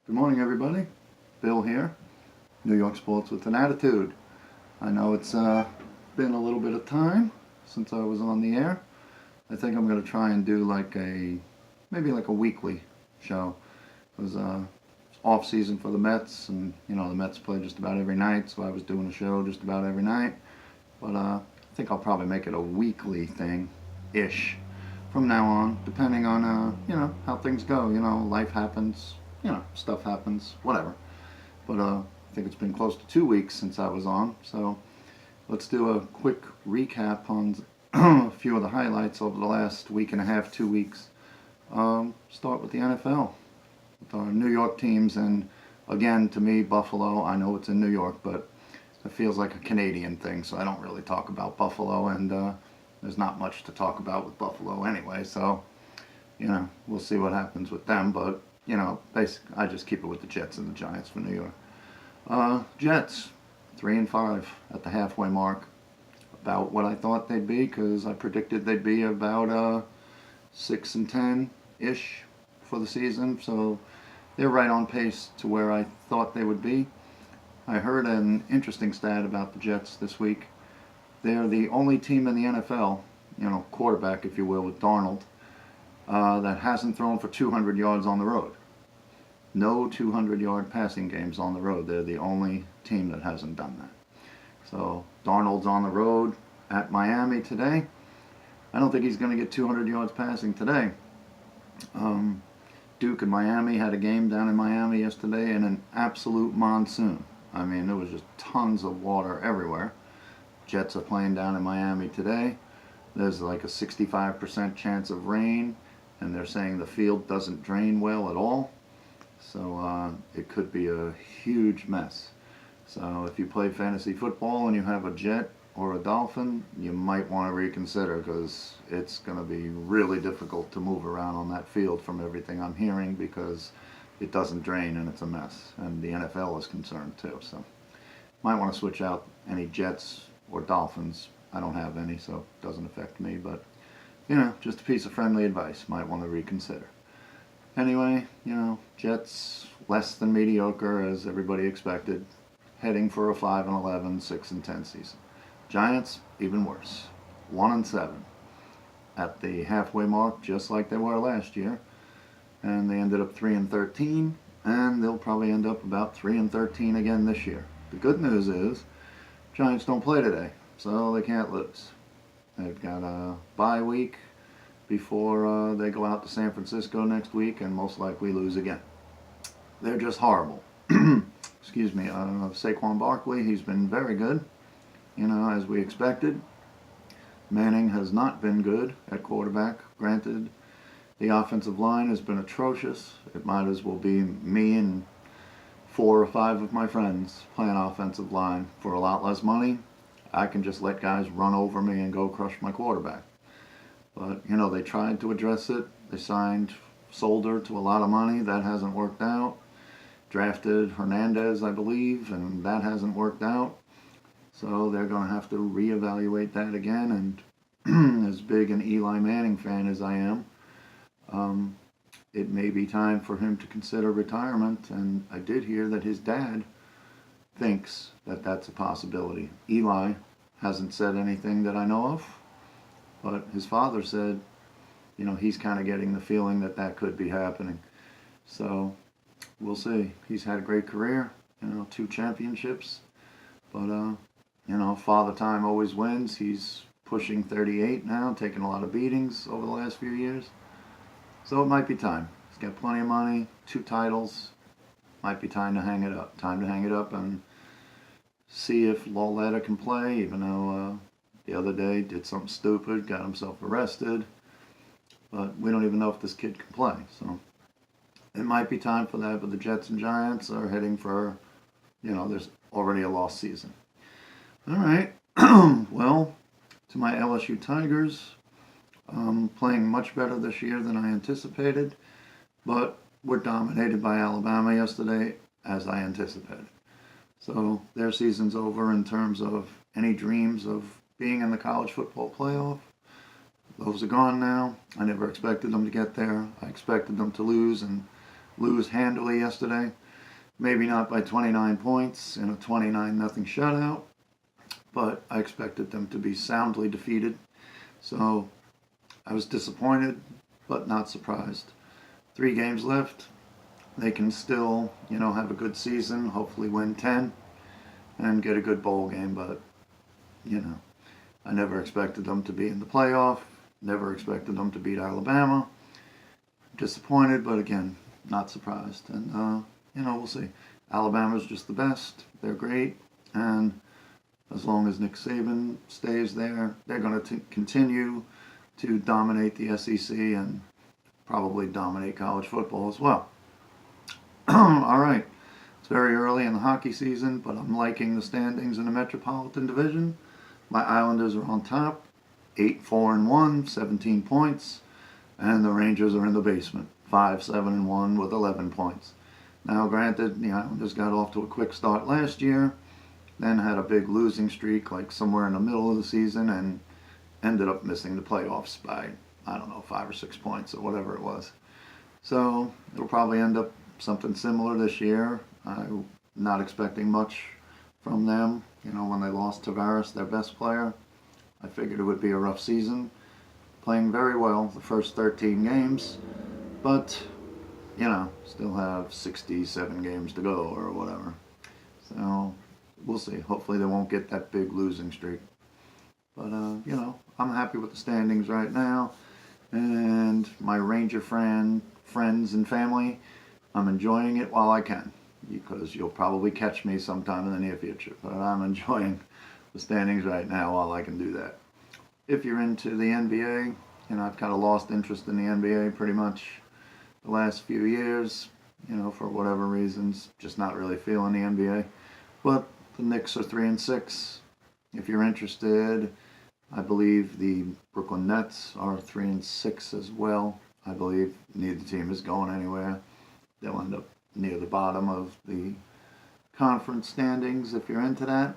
Good morning, everybody. Bill here, New York Sports with an Attitude. I know it's been a little bit of time since I was on the air. I think I'm going to try and do maybe like a weekly show. It was off season for the Mets, and the Mets play just about every night, so I was doing a show just about every night. But I think I'll probably make it a weekly thing-ish from now on, depending on how things go. Life happens, stuff happens, whatever. But I think it's been close to 2 weeks since I was on, so let's do a quick recap on a few of the highlights over the last week and a half, 2 weeks. Start with the NFL, with our New York teams, and again, to me, Buffalo. I know it's in New York, but it feels like a Canadian thing, so I don't really talk about Buffalo, and there's not much to talk about with Buffalo anyway, so we'll see what happens with them, but basically, I just keep it with the Jets and the Giants for New York. Jets, 3-5 at the halfway mark. About what I thought they'd be, because I predicted they'd be about 6-10-ish for the season. So they're right on pace to where I thought they would be. I heard an interesting stat about the Jets this week. They're the only team in the NFL, quarterback, if you will, with Darnold, that hasn't thrown for 200 yards on the road. No 200-yard passing games on the road. They're the only team that hasn't done that. So Darnold's on the road at Miami today. I don't think he's going to get 200 yards passing today. Duke and Miami had a game down in Miami yesterday in an absolute monsoon. I mean, there was just tons of water everywhere. Jets are playing down in Miami today. There's like a 65% chance of rain, and they're saying the field doesn't drain well at all. So it could be a huge mess. So if you play fantasy football and you have a Jet or a Dolphin, you might want to reconsider, because it's going to be really difficult to move around on that field from everything I'm hearing, because it doesn't drain and it's a mess. And the NFL is concerned too. So might want to switch out any Jets or Dolphins. I don't have any, so it doesn't affect me. But, just a piece of friendly advice. Might want to reconsider. Anyway, Jets less than mediocre as everybody expected, heading for a 5-11, 6-10 season. Giants even worse, 1-7 at the halfway mark, just like they were last year, and they ended up 3-13, and they'll probably end up about 3-13 again this year. The good news is, Giants don't play today, so they can't lose. They've got a bye week before they go out to San Francisco next week and most likely lose again. They're just horrible. Excuse me. Saquon Barkley, he's been very good, as we expected. Manning has not been good at quarterback. Granted, the offensive line has been atrocious. It might as well be me and 4 or 5 of my friends playing offensive line for a lot less money. I can just let guys run over me and go crush my quarterback. But, they tried to address it. They signed Solder to a lot of money. That hasn't worked out. Drafted Hernandez, I believe, and that hasn't worked out. So they're going to have to reevaluate that again. And as big an Eli Manning fan as I am, it may be time for him to consider retirement. And I did hear that his dad thinks that that's a possibility. Eli hasn't said anything that I know of. But his father said, he's kind of getting the feeling that that could be happening. So we'll see. He's had a great career, 2 championships. But, father time always wins. He's pushing 38 now, taking a lot of beatings over the last few years. So it might be time. He's got plenty of money, 2 titles. Might be time to hang it up. Time to hang it up and see if Lauletta can play, even though the other day did something stupid, got himself arrested. But we don't even know if this kid can play. So it might be time for that. But the Jets and Giants are heading for, there's already a lost season. All right. Well, to my LSU Tigers, playing much better this year than I anticipated. But were dominated by Alabama yesterday, as I anticipated. So their season's over in terms of any dreams of being in the college football playoff. Those are gone now. I never expected them to get there. I expected them to lose, and lose handily yesterday. Maybe not by 29 points in a 29-0 shutout, but I expected them to be soundly defeated. So I was disappointed, but not surprised. 3 games left. They can still, have a good season, hopefully win 10 and get a good bowl game, but, I never expected them to be in the playoff, never expected them to beat Alabama. Disappointed, but again, not surprised. And, we'll see. Alabama's just the best. They're great. And as long as Nick Saban stays there, they're going to continue to dominate the SEC and probably dominate college football as well. All right. It's very early in the hockey season, but I'm liking the standings in the Metropolitan Division. My Islanders are on top, 8-4-1, 17 points, and the Rangers are in the basement, 5-7-1 with 11 points. Now, granted, the Islanders got off to a quick start last year, then had a big losing streak like somewhere in the middle of the season, and ended up missing the playoffs by, 5 or 6 points or whatever it was. So it'll probably end up something similar this year. I'm not expecting much from them. When they lost Tavares, their best player, I figured it would be a rough season. Playing very well the first 13 games, but, still have 67 games to go or whatever. So we'll see. Hopefully they won't get that big losing streak. But, I'm happy with the standings right now. And my Ranger friends and family, I'm enjoying it while I can, because you'll probably catch me sometime in the near future. But I'm enjoying the standings right now while I can do that. If you're into the NBA, I've kind of lost interest in the NBA pretty much the last few years, for whatever reasons, just not really feeling the NBA. But the Knicks are 3-6. If you're interested, I believe the Brooklyn Nets are 3-6 as well. I believe neither team is going anywhere. They'll end up near the bottom of the conference standings if you're into that.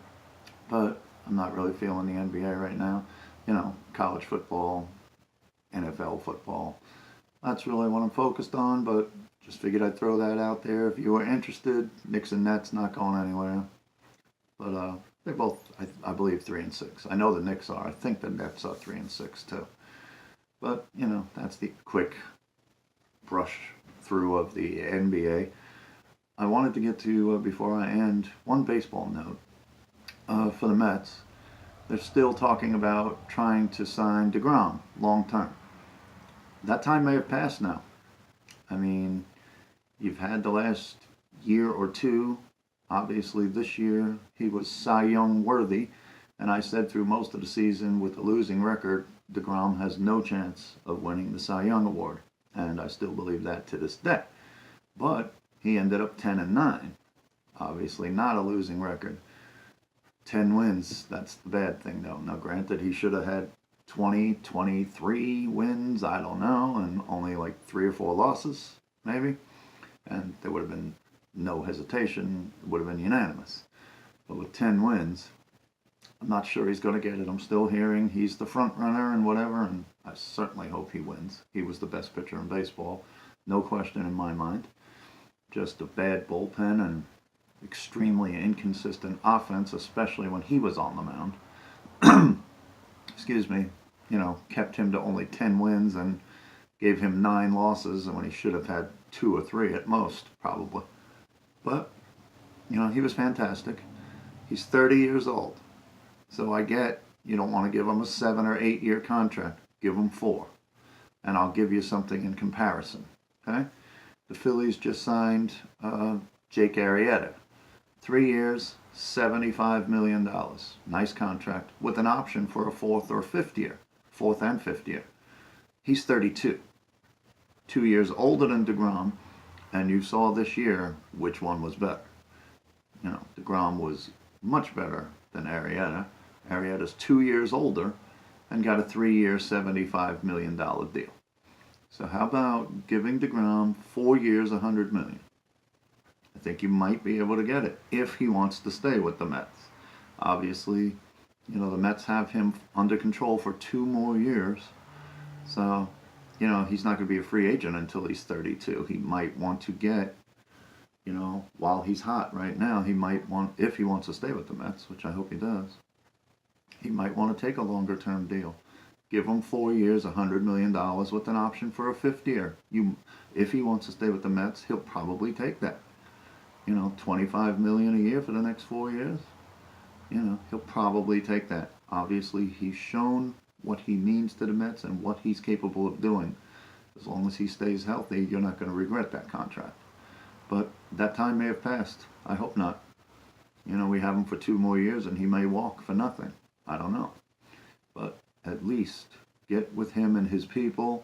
But I'm not really feeling the NBA right now. College football, NFL football. That's really what I'm focused on, but just figured I'd throw that out there. If you were interested, Knicks and Nets not going anywhere. But they're both, I believe, 3-6. I know the Knicks are. I think the Nets are 3-6 too. But, that's the quick brush through of the NBA. I wanted to get to, before I end, one baseball note for the Mets. They're still talking about trying to sign DeGrom long term. That time may have passed now. I mean, you've had the last year or two. Obviously, this year he was Cy Young worthy, and I said through most of the season with a losing record, DeGrom has no chance of winning the Cy Young award, and I still believe that to this day. But he ended up 10-9. Obviously, not a losing record. 10 wins, that's the bad thing, though. Now, granted, he should have had 20, 23 wins, I don't know, and only like 3 or 4 losses, maybe. And there would have been no hesitation. It would have been unanimous. But with 10 wins, I'm not sure he's going to get it. I'm still hearing he's the front runner and whatever, and I certainly hope he wins. He was the best pitcher in baseball, no question in my mind. Just a bad bullpen and extremely inconsistent offense, especially when he was on the mound. Excuse me, kept him to only 10 wins and gave him 9 losses, and when he should have had 2 or 3 at most, probably. But, he was fantastic. He's 30 years old. So I get you don't want to give him a 7 or 8 year contract. Give him 4. And I'll give you something in comparison. Okay? The Phillies just signed Jake Arrieta. 3 years, $75 million. Nice contract with an option for a 4th or 5th year. 4th and 5th year. He's 32. 2 years older than DeGrom, and you saw this year which one was better. DeGrom was much better than Arrieta. Arrieta's 2 years older and got a 3-year, $75 million deal. So how about giving DeGrom 4 years, $100 million? I think you might be able to get it if he wants to stay with the Mets. Obviously, the Mets have him under control for 2 more years. So you know, he's not going to be a free agent until he's 32. He might want to get, you know, while he's hot right now, he might want, if he wants to stay with the Mets, which I hope he does, he might want to take a longer term deal. Give him 4 years, $100 million with an option for a fifth year. If he wants to stay with the Mets, he'll probably take that. You know, $25 million a year for the next 4 years. You know, he'll probably take that. Obviously, he's shown what he means to the Mets and what he's capable of doing. As long as he stays healthy, you're not going to regret that contract. But that time may have passed. I hope not. You know, we have him for 2 more years and he may walk for nothing. I don't know. But at least get with him and his people,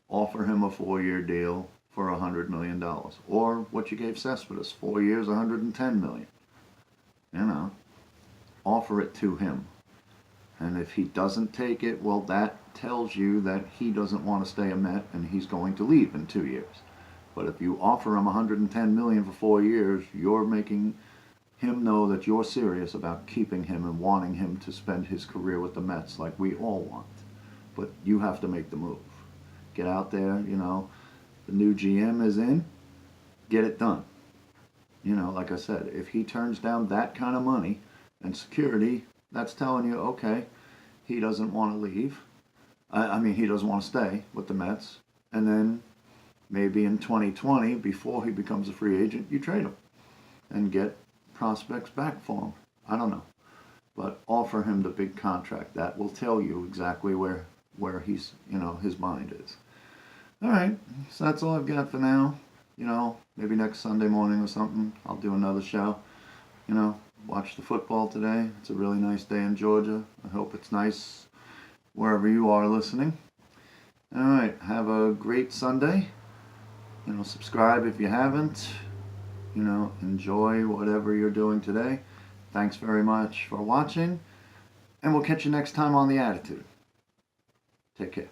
offer him a 4-year deal for $100 million. Or what you gave Cespedes, 4 years, $110 million. You know, offer it to him. And if he doesn't take it, well, that tells you that he doesn't want to stay a Met and he's going to leave in 2 years. But if you offer him $110 million for 4 years, you're making him know that you're serious about keeping him and wanting him to spend his career with the Mets like we all want. But you have to make the move. Get out there, you know, the new GM is in, get it done. You know, like I said, if he turns down that kind of money and security, that's telling you, okay, he doesn't want to leave. I mean, he doesn't want to stay with the Mets. And then maybe in 2020, before he becomes a free agent, you trade him and get prospects back for him. I don't know. But offer him the big contract. That will tell you exactly where he's, you know, his mind is. All right, so that's all I've got for now. You know, maybe next Sunday morning or something, I'll do another show. You know, watch the football today. It's a really nice day in Georgia. I hope it's nice wherever you are listening. All right, have a great Sunday. You know, subscribe if you haven't. You know, enjoy whatever you're doing today. Thanks very much for watching, and we'll catch you next time on The Attitude. Take care.